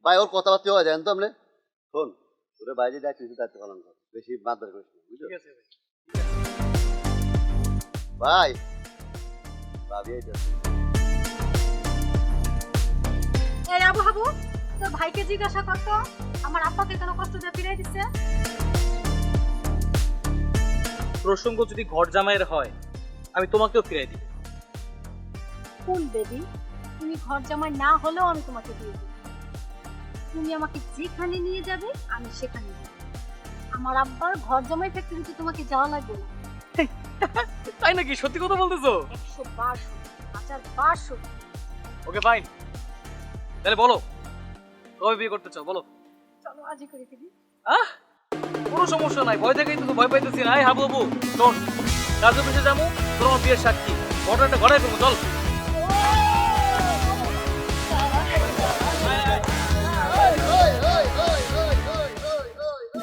ভাই ওর কথাবার্তা হয়ে যায় তো আপনি শোন ওরে বাইরে দায়িত্ব পালন কর বেশি মাদার করিস না বুঝছো ঠিক আছে ভাই ভাই ভাবি এই যাচ্ছে এই আবু হাবু তোর ভাইকে জিজ্ঞাসা করতো আমার আব্বাকে কেন কষ্ট দিয়ে ফিরাই দিচ্ছে। প্রসঙ্গ যদি ঘর জামাইয়ের হয় আমি তোমাকেও ফিরাই দিই। ফুল বেবি তুমি ঘর জামাই না হলেও আমি তোমাকে দিয়ে দেব। তুমি আমাকে যেখানে নিয়ে যাবে আমি সেখানে যাব। আমার আব্বার ঘর জামাই ফ্যাক্টরিতে তোমাকে যাওয়া লাগবে না। তাই নাকি? সত্যি কথা বলতেছো? 100 ওকে ফাইন, তাহলে বলো কবে বিয়ে করতে চাও বলো। চলো আজই করে ফেলি। কোনো সমস্যা নাই, ভয় থেকেই তো ভয় পাইতেছি না। হাবু হাবু শোন, কাজ অফিসে যাবো, তোর আমার বিয়ের সাক্ষী, ঘটনাটা ঘটাই ফেলবো, চল।